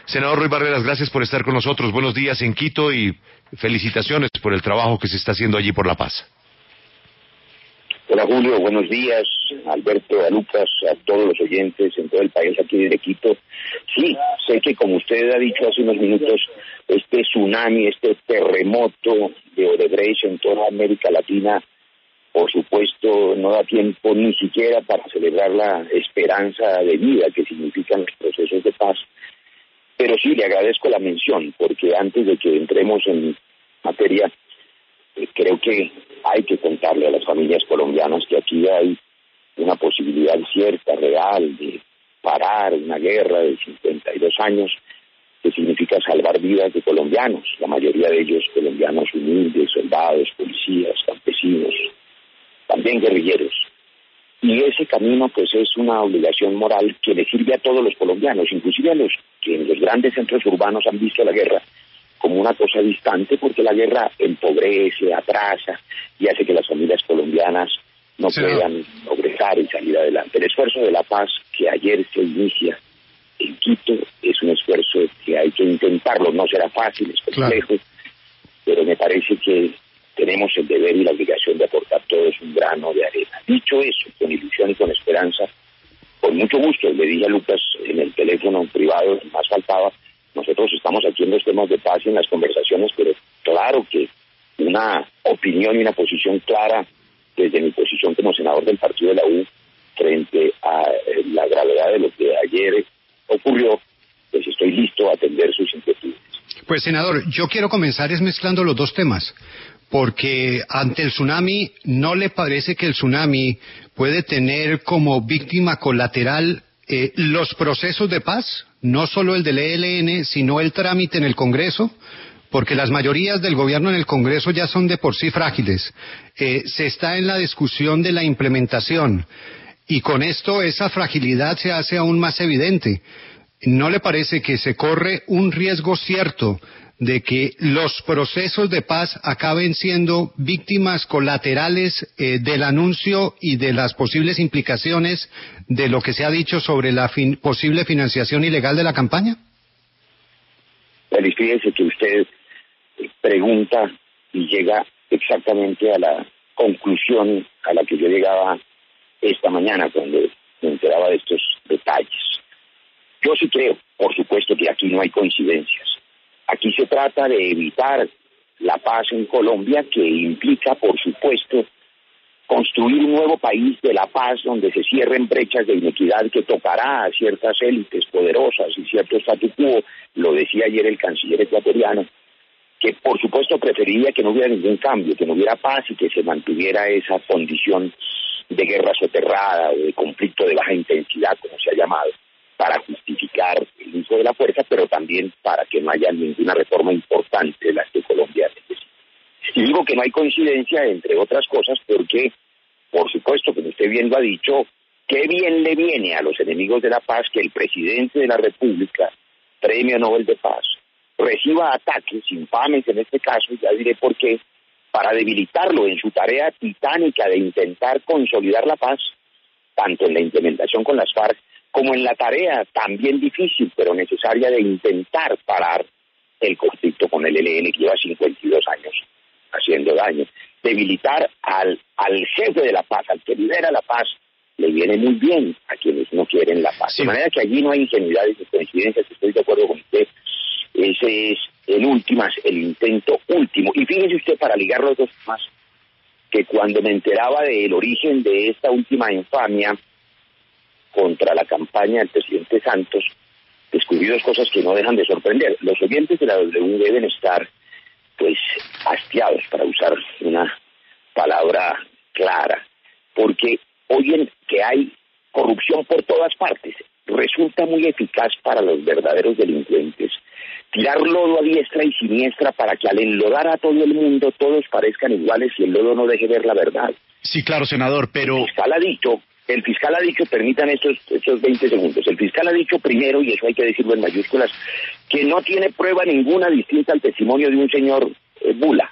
Senador Roy Barreras, gracias por estar con nosotros. Buenos días en Quito y felicitaciones por el trabajo que se está haciendo allí por la paz. Hola Julio, buenos días, Alberto, a Lucas, a todos los oyentes en todo el país aquí desde Quito. Sí, sé que como usted ha dicho hace unos minutos, este tsunami, este terremoto de Odebrecht en toda América Latina, por supuesto, no da tiempo ni siquiera para celebrar la esperanza de vida que significan los procesos de paz. Pero sí, le agradezco la mención, porque antes de que entremos en materia, creo que hay que contarle a las familias colombianas que aquí hay una posibilidad cierta, real, de parar una guerra de 52 años, que significa salvar vidas de colombianos, la mayoría de ellos colombianos humildes, soldados, policías, campesinos, también guerrilleros. Y ese camino pues es una obligación moral que le sirve a todos los colombianos, inclusive a los que en los grandes centros urbanos han visto la guerra como una cosa distante, porque la guerra empobrece, atrasa y hace que las familias colombianas no puedan progresar y salir adelante. El esfuerzo de la paz que ayer se inicia en Quito es un esfuerzo que hay que intentarlo, no será fácil, es complejo, pero me parece que tenemos el deber y la obligación de aportar todos un grano de arena. Dicho eso, con ilusión y con esperanza, con mucho gusto, le dije a Lucas en el teléfono privado, más faltaba, nosotros estamos aquí en los temas de paz y en las conversaciones, pero claro que una opinión y una posición clara desde mi posición como senador del partido de la U frente a la gravedad de lo que ayer ocurrió, pues estoy listo a atender sus inquietudes. Pues senador, yo quiero comenzar mezclando los dos temas, porque ante el tsunami, ¿no le parece que el tsunami puede tener como víctima colateral los procesos de paz? No solo el del ELN, sino el trámite en el Congreso, porque las mayorías del gobierno en el Congreso ya son de por sí frágiles. Se está en la discusión de la implementación, y con esto esa fragilidad se hace aún más evidente. ¿No le parece que se corre un riesgo cierto de que los procesos de paz acaben siendo víctimas colaterales del anuncio y de las posibles implicaciones de lo que se ha dicho sobre la posible financiación ilegal de la campaña? Fíjese que usted pregunta y llega exactamente a la conclusión a la que yo llegaba esta mañana cuando me enteraba de estos detalles. Yo sí creo, por supuesto, que aquí no hay coincidencias. Aquí se trata de evitar la paz en Colombia, que implica, por supuesto, construir un nuevo país de la paz donde se cierren brechas de inequidad que tocará a ciertas élites poderosas y cierto statu quo. Lo decía ayer el canciller ecuatoriano, que por supuesto preferiría que no hubiera ningún cambio, que no hubiera paz y que se mantuviera esa condición de guerra soterrada o de conflicto de baja intensidad, como se ha llamado, para justificar el uso de la fuerza, pero también para que no haya ninguna reforma importante de las que Colombia necesita. Y digo que no hay coincidencia, entre otras cosas, porque, por supuesto, como usted bien lo ha dicho, qué bien le viene a los enemigos de la paz que el presidente de la República, Premio Nobel de Paz, reciba ataques infames en este caso, ya diré por qué, para debilitarlo en su tarea titánica de intentar consolidar la paz, tanto en la implementación con las FARC, como en la tarea también difícil, pero necesaria, de intentar parar el conflicto con el ELN, que lleva 52 años haciendo daño. Debilitar al jefe de la paz, al que lidera la paz, le viene muy bien a quienes no quieren la paz. Sí. De manera que allí no hay ingenuidades ni coincidencias, estoy de acuerdo con usted. Ese es el intento último. Y fíjese usted, para ligar los dos temas, que cuando me enteraba del origen de esta última infamia contra la campaña del presidente Santos, descubrí dos cosas que no dejan de sorprender. Los oyentes de la W deben estar, pues, hastiados, para usar una palabra clara, porque oyen que hay corrupción por todas partes. Resulta muy eficaz para los verdaderos delincuentes tirar lodo a diestra y siniestra para que al enlodar a todo el mundo todos parezcan iguales y el lodo no deje ver la verdad. Sí, claro, senador, pero El fiscal ha dicho, permitan estos 20 segundos, el fiscal ha dicho primero, y eso hay que decirlo en mayúsculas, que no tiene prueba ninguna distinta al testimonio de un señor Bula.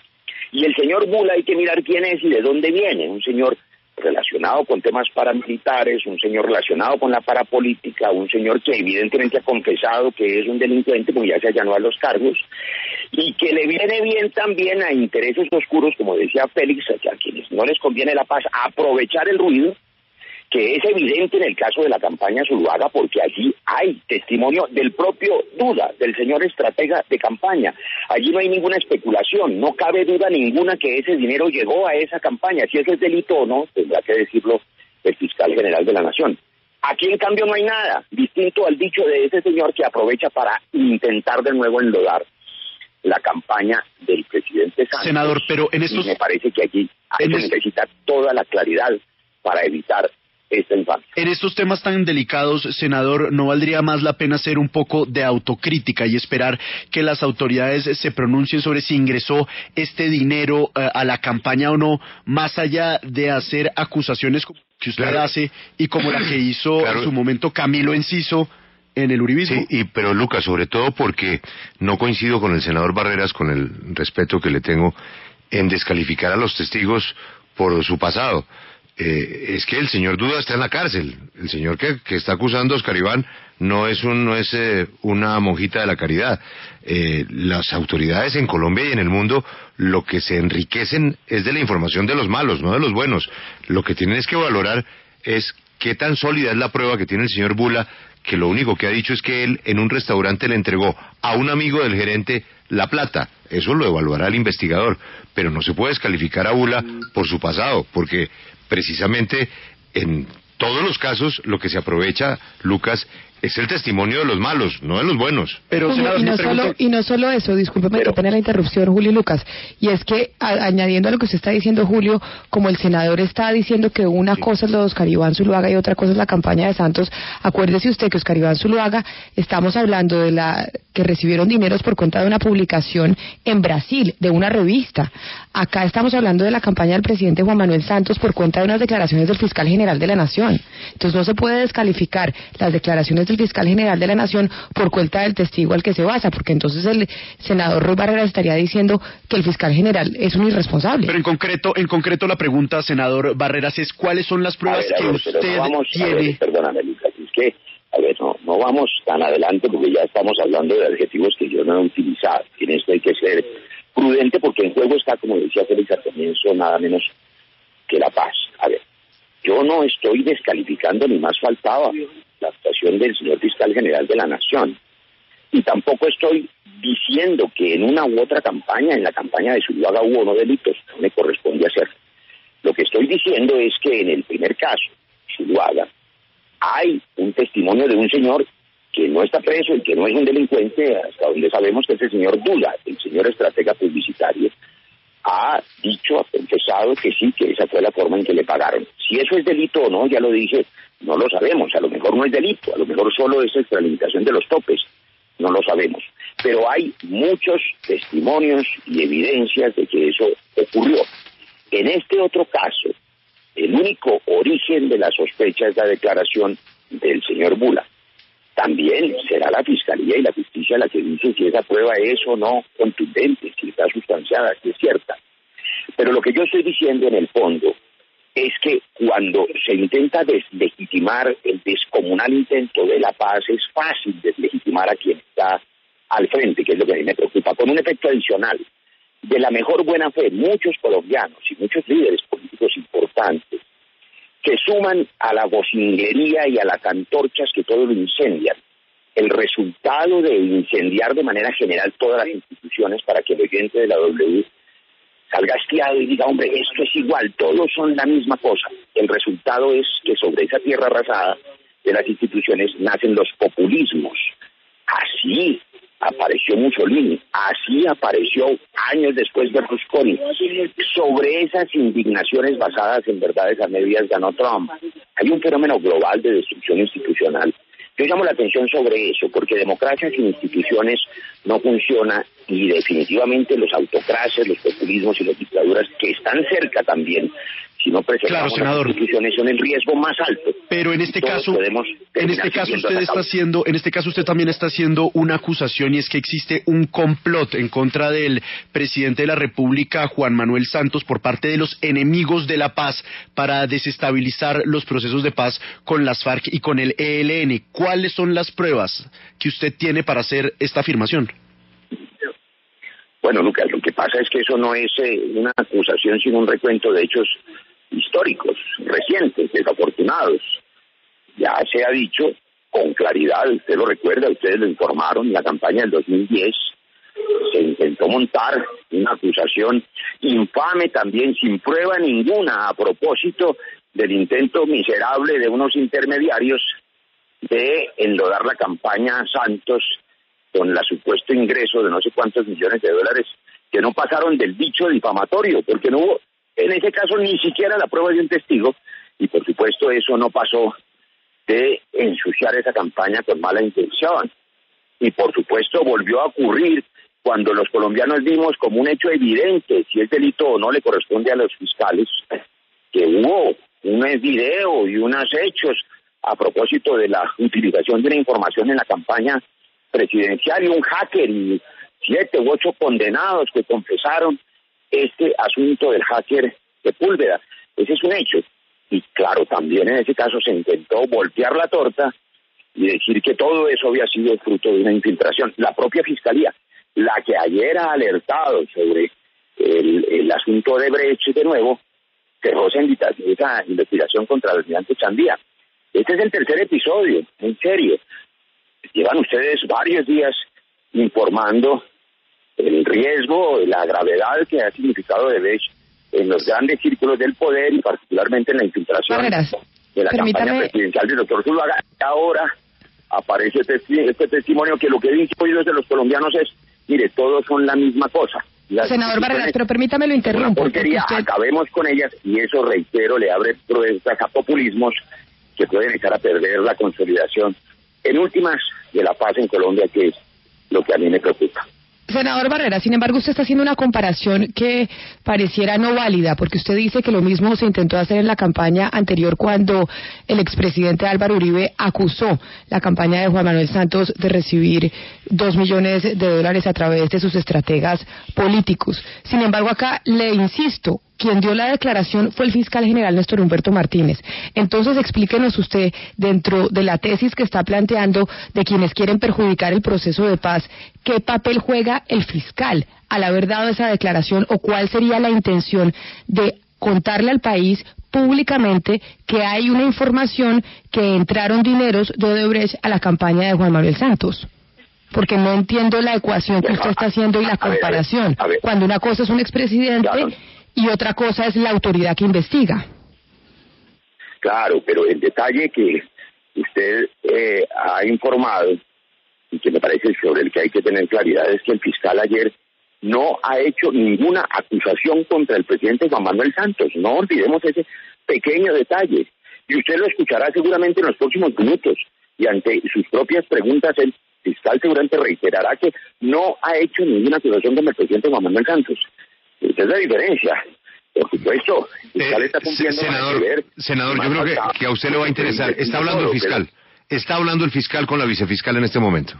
Y el señor Bula hay que mirar quién es y de dónde viene, un señor relacionado con temas paramilitares, un señor relacionado con la parapolítica, un señor que evidentemente ha confesado que es un delincuente porque ya se allanó a los cargos, y que le viene bien también a intereses oscuros, como decía Félix, a quienes no les conviene la paz, aprovechar el ruido, que es evidente en el caso de la campaña Zuluaga, porque allí hay testimonio del propio Duda, del señor estratega de campaña. Allí no hay ninguna especulación, no cabe duda ninguna que ese dinero llegó a esa campaña. Si eso es delito o no, tendrá que decirlo el fiscal general de la Nación. Aquí, en cambio, no hay nada distinto al dicho de ese señor que aprovecha para intentar de nuevo enlodar la campaña del presidente Santos. Senador, pero en estos... Y me parece que allí se necesita toda la claridad para evitar esta infancia. En estos temas tan delicados, senador, ¿no valdría más la pena hacer un poco de autocrítica y esperar que las autoridades se pronuncien sobre si ingresó este dinero a la campaña o no, más allá de hacer acusaciones como que usted hace y como la que hizo en su momento Camilo Enciso en el uribismo? Sí, pero Lucas, sobre todo porque no coincido con el senador Barreras, con el respeto que le tengo, en descalificar a los testigos por su pasado. Es que el señor Duda está en la cárcel. El señor que está acusando a Oscar Iván no es una monjita de la caridad. Las autoridades en Colombia y en el mundo lo que se enriquecen es de la información de los malos, no de los buenos. Lo que tienen es que valorar es qué tan sólida es la prueba que tiene el señor Bula, que lo único que ha dicho es que él en un restaurante le entregó a un amigo del gerente la plata. Eso lo evaluará el investigador, pero no se puede descalificar a Bula por su pasado, porque precisamente en todos los casos lo que se aprovecha, Lucas, es el testimonio de los malos, no de los buenos. Pero, senador, y no solo eso, discúlpeme que pena la interrupción, Julio y Lucas, y es que añadiendo a lo que usted está diciendo, Julio, como el senador está diciendo que una cosa es lo de Oscar Iván Zuluaga y otra cosa es la campaña de Santos, acuérdese usted que Oscar Iván Zuluaga, estamos hablando de que recibieron dineros por cuenta de una publicación en Brasil, de una revista. Acá estamos hablando de la campaña del presidente Juan Manuel Santos por cuenta de unas declaraciones del fiscal general de la Nación. Entonces no se puede descalificar las declaraciones del fiscal general de la Nación por cuenta del testigo al que se basa, porque entonces el senador Roy Barreras estaría diciendo que el fiscal general es un irresponsable. Pero en concreto la pregunta, senador Barreras, es ¿cuáles son las pruebas que usted tiene? Perdóname, Lucas, es que no vamos tan adelante porque ya estamos hablando de adjetivos que yo no he utilizado. En esto hay que ser prudente porque en juego está, como decía Félix al comienzo, nada menos que la paz. Yo no estoy descalificando, ni más faltaba, la actuación del señor fiscal general de la Nación. Y tampoco estoy diciendo que en una u otra campaña, en la campaña de Zuluaga hubo o no delitos, no me corresponde hacer. Lo que estoy diciendo es que en el primer caso, Zuluaga, hay un testimonio de un señor que no está preso y que no es un delincuente, hasta donde sabemos que es el señor Duda, el señor estratega publicitario, ha dicho, ha confesado que sí, que esa fue la forma en que le pagaron. Si eso es delito o no, ya lo dije, no lo sabemos, a lo mejor no es delito, a lo mejor solo es extralimitación de los topes, no lo sabemos. Pero hay muchos testimonios y evidencias de que eso ocurrió. En este otro caso, el único origen de la sospecha es la declaración del señor Bula. También será la Fiscalía y la Justicia la que dice si esa prueba es o no contundente, si está sustanciada, si es cierta. Pero lo que yo estoy diciendo en el fondo es que cuando se intenta deslegitimar el descomunal intento de la paz, es fácil deslegitimar a quien está al frente, que es lo que a mí me preocupa, con un efecto adicional. De la mejor buena fe, muchos colombianos y muchos líderes políticos importantes que suman a la vocinglería y a las antorchas que todo lo incendian. El resultado de incendiar de manera general todas las instituciones para que el oyente de la W salga hastiado y diga, hombre, esto es igual, todos son la misma cosa. El resultado es que sobre esa tierra arrasada de las instituciones nacen los populismos. Así apareció Mussolini, así apareció años después Berlusconi. Sobre esas indignaciones basadas en verdades a medias ganó Trump. Hay un fenómeno global de destrucción institucional. Yo llamo la atención sobre eso, porque democracia sin instituciones no funciona y definitivamente los autocracias, los populismos y las dictaduras que están cerca también, si no preservamos claro, senador, las instituciones, son el riesgo más alto. Pero en este caso usted también está haciendo una acusación, y es que existe un complot en contra del presidente de la República, Juan Manuel Santos, por parte de los enemigos de la paz para desestabilizar los procesos de paz con las FARC y con el ELN. ¿Cuáles son las pruebas que usted tiene para hacer esta afirmación? Bueno, Lucas, lo que pasa es que eso no es una acusación, sino un recuento de hechos históricos, recientes, desafortunados. Ya se ha dicho con claridad, usted lo recuerda, ustedes lo informaron, en la campaña del 2010 se intentó montar una acusación infame también, sin prueba ninguna, a propósito del intento miserable de unos intermediarios de enlodar la campaña Santos con el supuesto ingreso de no sé cuántos millones de dólares que no pasaron del dicho difamatorio, porque no hubo en ese caso ni siquiera la prueba de un testigo, y por supuesto eso no pasó de ensuciar esa campaña con mala intención. Y por supuesto volvió a ocurrir cuando los colombianos vimos como un hecho evidente, si es delito o no le corresponde a los fiscales, que hubo un video y unos hechos a propósito de la utilización de una información en la campaña presidencial, y un hacker y 7 u 8 condenados que confesaron este asunto del hacker Sepúlveda. Ese es un hecho. Y claro, también en ese caso se intentó voltear la torta y decir que todo eso había sido fruto de una infiltración. La propia Fiscalía, la que ayer ha alertado sobre el asunto de Brecht de nuevo, cerró esa investigación contra el almirante Chandía. Este es el tercer episodio, en serio. Llevan ustedes varios días informando el riesgo, la gravedad que ha significado Brecht en los grandes círculos del poder y particularmente en la infiltración de la campaña presidencial del doctor Zuluaga. Ahora aparece este testimonio que lo que dice oídos de los colombianos es, mire, todos son la misma cosa. Senador Barreras, pero permítame lo interrumpo. Porquería, acabemos con ellas, y eso, reitero, le abre puertas a populismos que pueden echar a perder la consolidación en últimas de la paz en Colombia, que es lo que a mí me preocupa. Senador Barrera, sin embargo, usted está haciendo una comparación que pareciera no válida, porque usted dice que lo mismo se intentó hacer en la campaña anterior cuando el expresidente Álvaro Uribe acusó la campaña de Juan Manuel Santos de recibir $2 millones a través de sus estrategas políticos. Sin embargo, acá le insisto, quien dio la declaración fue el fiscal general Néstor Humberto Martínez. Entonces, explíquenos usted, dentro de la tesis que está planteando de quienes quieren perjudicar el proceso de paz, ¿qué papel juega el fiscal al haber dado esa declaración, o cuál sería la intención de contarle al país públicamente que hay una información que entraron dineros de Odebrecht a la campaña de Juan Manuel Santos? Porque no entiendo la ecuación que usted está haciendo y la comparación, cuando una cosa es un expresidente y otra cosa es la autoridad que investiga. Claro, pero el detalle que usted ha informado y que me parece sobre el que hay que tener claridad es que el fiscal ayer no ha hecho ninguna acusación contra el presidente Juan Manuel Santos. No olvidemos ese pequeño detalle. Y usted lo escuchará seguramente en los próximos minutos. Y ante sus propias preguntas, el fiscal seguramente reiterará que no ha hecho ninguna acusación contra el presidente Juan Manuel Santos. Esa es la diferencia. Por supuesto, el fiscal está cumpliendo senador, yo creo que a usted le va a interesar. Está hablando el fiscal. Está hablando el fiscal con la vicefiscal en este momento.